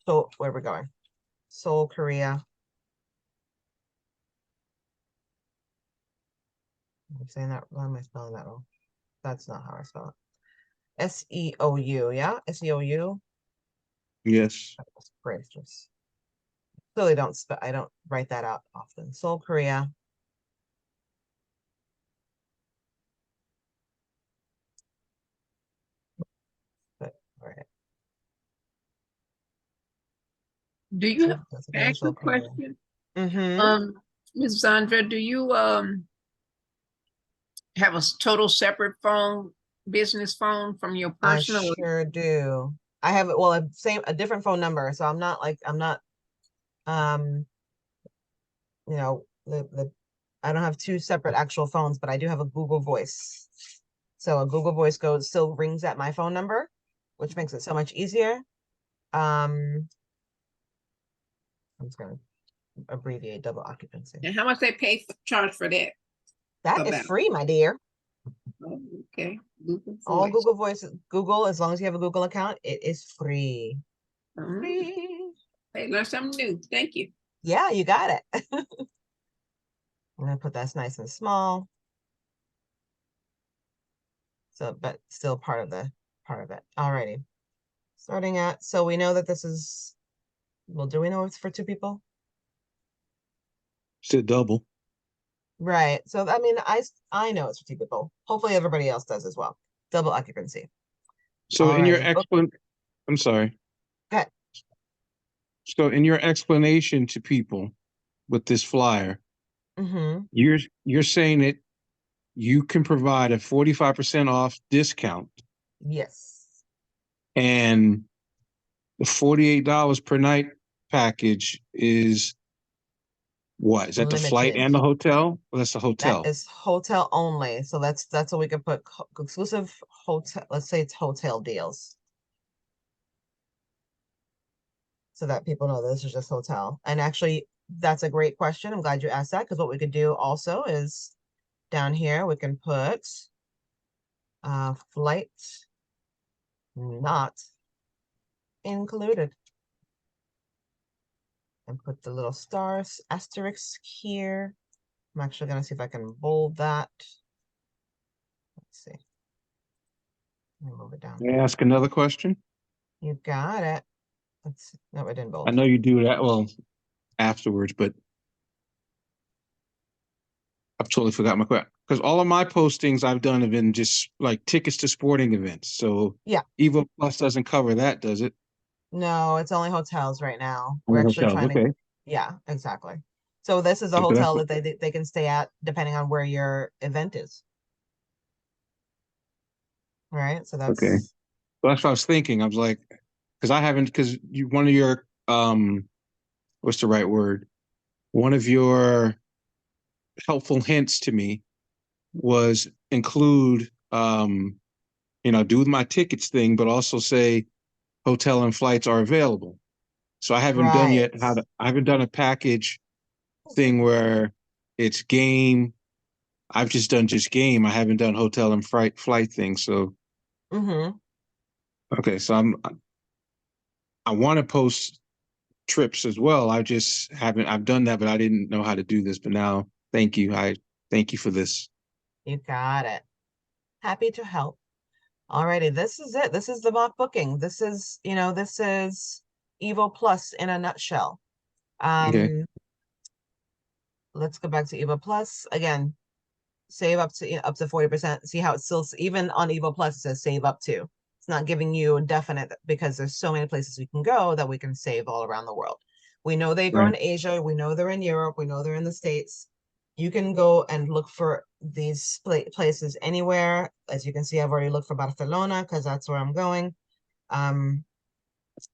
so where we're going? Seoul, Korea. I'm saying that, why am I spelling that wrong? That's not how I spell it. S-E-O-U, yeah? S-E-O-U? Yes. Gracious. Really don't I don't write that out often. Seoul, Korea. But all right. Do you That's again ask a Seoul, Korea. question? Mm-hmm. Ms. Sandra, do you have a total separate phone, business phone from your I personal? sure do. I have well a different phone number, so I'm not um you know the I don't have two separate actual phones, but I do have a Google Voice. So a Google Voice still rings at my phone number, which makes it so much easier. I'm just gonna abbreviate double occupancy. And how much they charge for that? That is free, my dear. Oh, okay. Google All Voice. Google Voice, Google, as long as you have a Google account, it is free. Free. Hey, learn something new. Thank you. Yeah, you got it. I'm gonna put that nice and small. So, but still part of it. Alrighty. Starting at, so we know that this is, well, do we know it's for two people? Said double. Right. So, I mean, I know it's for two people. Hopefully everybody else does as well. Double occupancy. So in your Alrighty. I'm sorry. Go ahead. So in your explanation to people with this flyer, Mm-hmm. you're saying that you can provide a 45% off discount, Yes. and the $48 per night package is what? Is that the flight Limited. and the hotel? Well, that's the That hotel. is hotel only. So that's what we could put exclusive hotel. Let's say it's hotel deals. So that people know this is just hotel. And actually, that's a great question. I'm glad you asked that, because what we could do also is down here, we can put flight not included. And put the little stars asterisk here. I'm actually going to see if I can bold that. Let's see. Let me move it down. May I ask another question? You got it. No, it didn't I bold. know you do that well afterwards, but I've totally forgot my question. Because all of my postings I've done have been just like tickets to sporting events. So Yeah. EVO Plus doesn't cover that, does it? No, it's only hotels right now. We're Only actually hotels, trying to, okay. yeah, exactly. So this is a Okay, hotel that they can stay at depending on where your event is. Right? So okay. that's So that's what I was thinking. I was like, because I haven't, because one of your what's the right word? One of your helpful hints to me was include do my tickets thing, but also say hotel and flights are available. So I haven't done right. yet I haven't done a package thing where it's game. I've just done game. I haven't done hotel and flight thing. So Mm-hmm. okay, so I want to post trips as well. I just haven't. I've done that, but I didn't know how to do this. But now, thank you. I thank you for this. You got it. Happy to help. Alrighty, this is it. This is the mock booking. This is, this is EVO Plus in a nutshell. Okay. Let's go back to EVO Plus again. Save up to 40%. See how it's still, even on EVO Plus, it says save up to. It's not giving you a definite, because there's so many places we can go that we can save all around the world. We know they go Right. in Asia. We know they're in Europe. We know they're in the States. You can go and look for these places anywhere. As you can see, I've already looked for Barcelona because that's where I'm going. I'm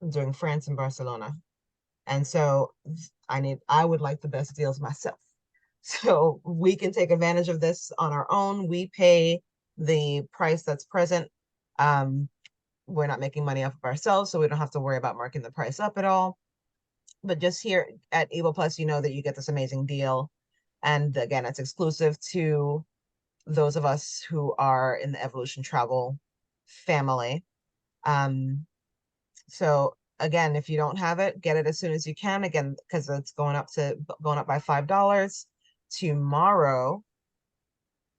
doing France and Barcelona. And so I would like the best deals myself. So we can take advantage of this on our own. We pay the price that's present. We're not making money off of ourselves, so we don't have to worry about marking the price up at all. but just here at EVO Plus, you know that you get this amazing deal. And again, it's exclusive to those of us who are in the Evolution Travel family. So again, if you don't have it, get it as soon as you can. Again, because it's going up by $5 tomorrow.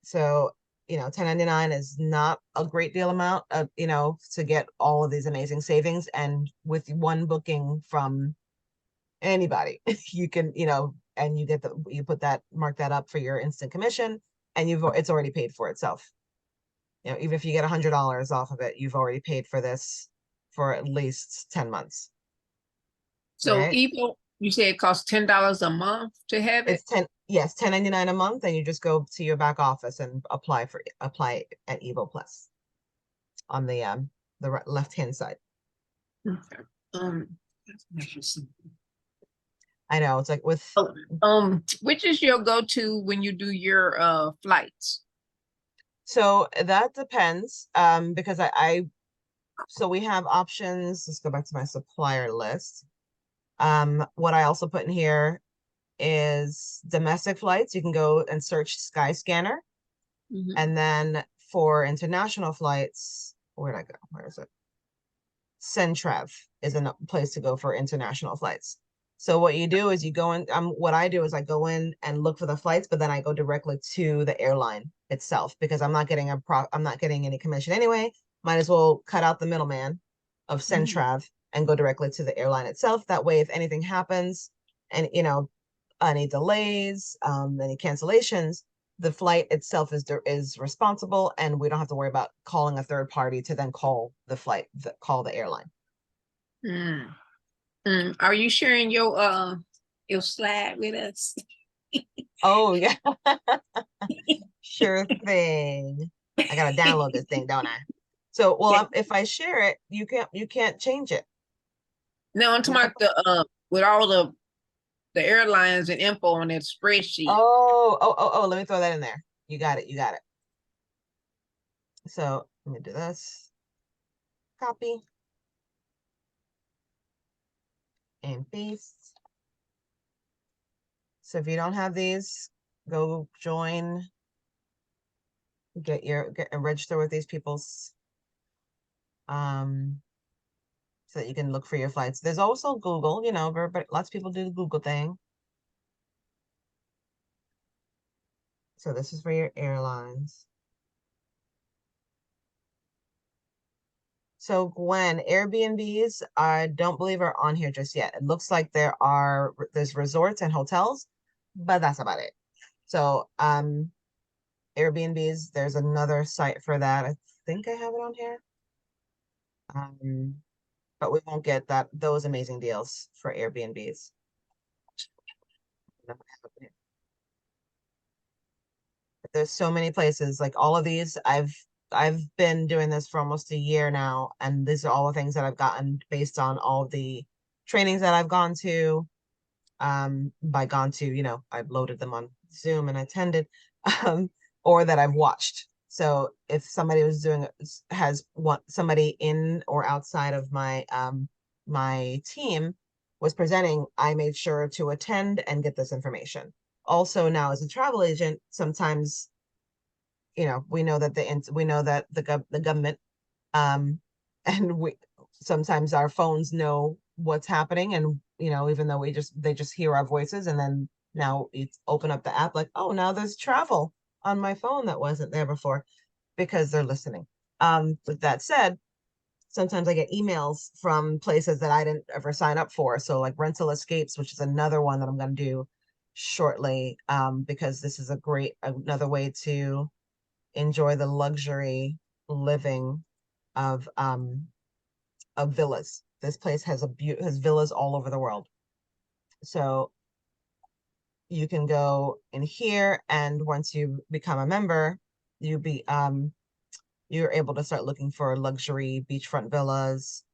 So, you know, 10.99 is not a great deal amount of, you know, to get all of these amazing savings. And with one booking from anybody, you can, you know, and you get mark that up for your instant commission, and it's already paid for itself. You know, even if you get $100 off of it, you've already paid for this for at least 10 months. So Right? EVO, you say it costs $10 a month to have it? It's yes, 10.99 a month, and you just go to your back office and apply at EVO Plus on the left-hand side. Okay. Let's measure something. I know it's like with Which is your go-to when you do your flights? so that depends because so we have options. Let's go back to my supplier list. What I also put in here is domestic flights. You can go and search Skyscanner. Mhm. And then for international flights, where'd I go? Where is it? Centrav is a place to go for international flights. So what you do is you go in, what I do is I go in and look for the flights, but then I go directly to the airline itself because I'm not getting any commission anyway. Might as well cut out the middleman of Centrav and go directly to the airline itself. That way, if anything happens and, you know, any delays, any cancellations, the flight itself is responsible, and we don't have to worry about calling a third party to then call the airline. Are you sharing your slide with us? Oh yeah, sure thing. I gotta download this thing, don't I? So, well, if I share it, you can't change it. No, I'm talking about the with all the airlines and info on that spreadsheet. Oh, let me throw that in there. You got it. So let me do this. Copy and paste. So if you don't have these, go join, get and register with these people's so that you can look for your flights. There's also Google, you know, but lots of people do the Google thing. So this is for your airlines. So Gwen, Airbnbs, I don't believe are on here just yet. It looks like there's resorts and hotels, but that's about it. So Airbnbs, there's another site for that. I think I have it on here. But we won't get those amazing deals for Airbnbs. There's so many places, like all of these. I've been doing this for almost a year now, and these are all the things that I've gotten based on all the trainings that I've gone to. You know, I've loaded them on Zoom and attended, or that I've watched. So if somebody somebody in or outside of my team was presenting, I made sure to attend and get this information. Also, now as a travel agent, sometimes, you know, we know that the government, and sometimes our phones know what's happening, and you know, even though they just hear our voices, and then now it's open up the app like, oh, now there's travel on my phone that wasn't there before, because they're listening. With that said, sometimes I get emails from places that I didn't ever sign up for. So like Rental Escapes, which is another one that I'm going to do shortly, because this is another way to enjoy the luxury living of villas. This place has has villas all over the world. So you can go in here, and once you become a member, you're able to start looking for luxury beachfront villas,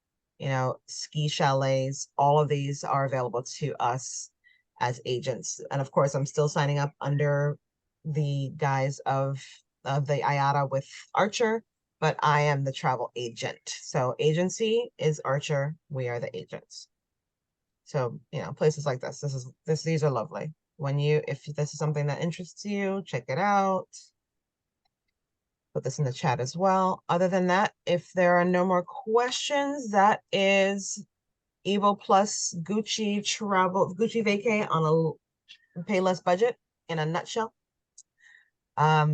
you know, ski chalets. All of these are available to us as agents. And of course, I'm still signing up under the guise of the IATA with Archer, but I am the travel agent. So agency is Archer. We are the agents. So, you know, places like these are lovely. If this is something that interests you, check it out. Put this in the chat as well. Other than that, if there are no more questions, that is EVO Plus Gucci Vacay on a pay less budget in a nutshell. I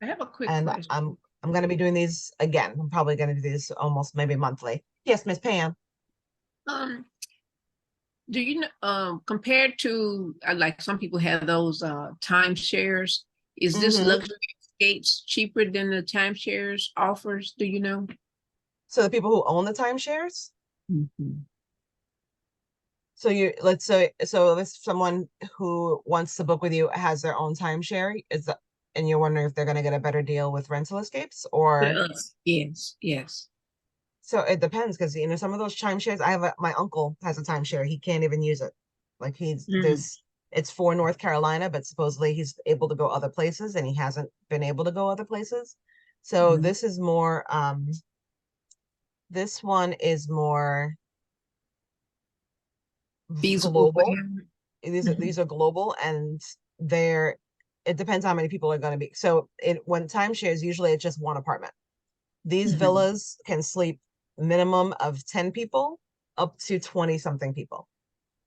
have a quick And question. I'm going to be doing these again. I'm probably going to do these almost maybe monthly. Yes, Miss Pam. Do you know, compared to like some people have those timeshares, is this Mhm. luxury escapes cheaper than the timeshares offers? Do you know? So the people who own the timeshares. So let's say, so if someone who wants to book with you has their own timeshare, and you're wondering if they're going to get a better deal with rental escapes, or Yes, yes. so it depends, because you know some of those timeshares. My uncle has a timeshare. He can't even use it. Like it's for North Carolina, but supposedly he's able to go other places, and he hasn't been able to go other places. So Mhm. this is more. This one is more Feasible for global. him. These are global, and it depends how many people are going to be. So when timeshares, usually it's just one apartment. These Mhm. villas can sleep minimum of 10 people up to 20 something people.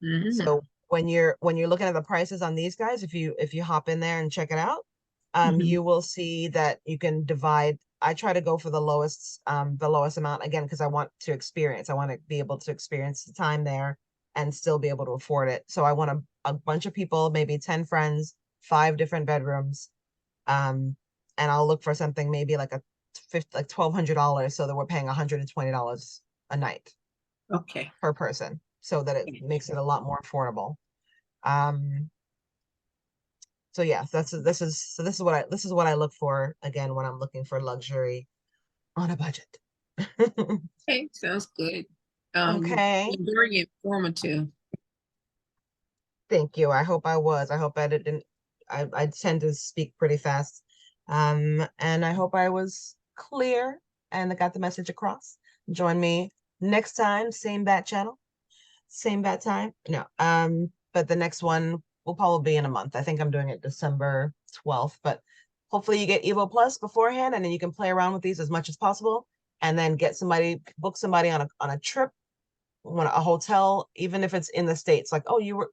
Mhm. So when you're looking at the prices on these guys, if you hop in there and check it out, Mhm. you will see that you can divide. I try to go for the lowest amount again, because I want to be able to experience the time there and still be able to afford it. So I want a bunch of people, maybe 10 friends, 5 different bedrooms. And I'll look for something maybe like $1,200, so that we're paying $120 a night Okay. per person, so that it makes it a lot more affordable. So yeah, this is what I look for again when I'm looking for luxury on a budget. Okay, sounds good. Okay. Very informative. Thank you. I hope I hope I didn't. I tend to speak pretty fast. And I hope I was clear and I got the message across. Join me next time, same bat channel, same bat time. No, but the next one will probably be in a month. I think I'm doing it December 12th, but hopefully you get EVO Plus beforehand, and then you can play around with these as much as possible, and then book somebody on a trip, a hotel, even if it's in the States. Like, oh, you're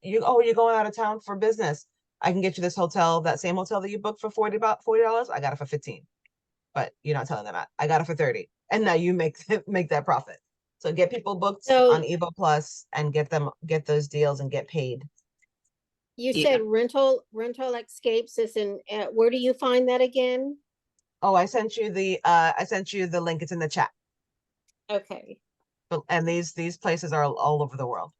going out of town for business. I can get you this hotel, that same hotel that you booked for $40. I got it for 15, but you're not telling them that. I got it for 30. And now you make that profit. So get people booked So on EVO Plus and get those deals and get paid. you Yeah. said rental escapes is in, where do you find that again? Oh, I sent you the link. It's in the chat. Okay. And these places are all over the world.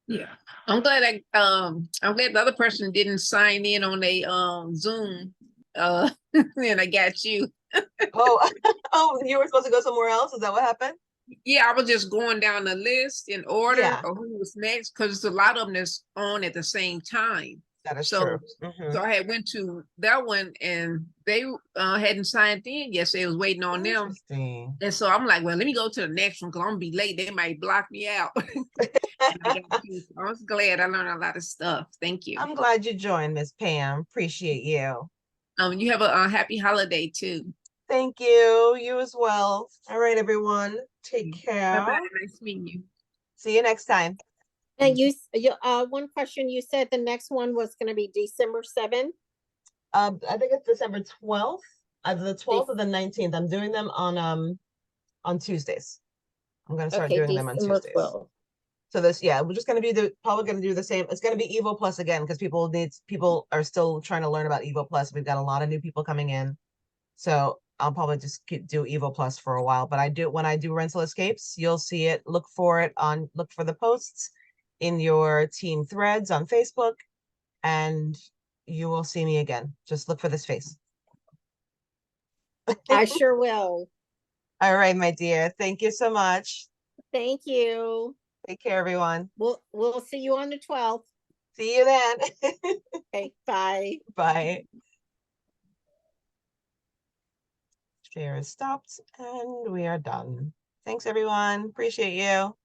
Yeah. I'm glad the other person didn't sign in on a Zoom. And I got you. Oh, oh, you were supposed to go somewhere else? Is that what happened? Yeah, I was just going down the list in order Yeah. of who was next, because there's a lot of them that's on at the same time. That is So true. Mhm. so I had went to that one, and they hadn't signed in yet, so I was waiting on them. Interesting. And so I'm like, well, let me go to the next one, because I'm gonna be late. They might block me out. And I got you. I was glad I learned a lot of stuff. Thank you. I'm glad you joined, Miss Pam. Appreciate you. You have a happy holiday too. Thank you. You as well. All right, everyone. Take care. Bye-bye. Nice meeting you. See you next time. And one question, you said the next one was going to be December 7th. I think it's December 12th. Either the 12th or the 19th. I'm doing them on Tuesdays. I'm gonna start Okay, doing them on December Tuesdays. 12th. So we're just gonna be probably gonna do the same. It's gonna be EVO Plus again, because people are still trying to learn about EVO Plus. We've got a lot of new people coming in. So I'll probably just do EVO Plus for a while. But when I do rental escapes, you'll see it. Look for the posts in your team threads on Facebook, and you will see me again. Just look for this face. I sure will. All right, my dear. Thank you so much. Thank you. Take care, everyone. We'll see you on the 12th. See you then. Okay, bye. Bye. Share is stopped and we are done. Thanks, everyone. Appreciate you.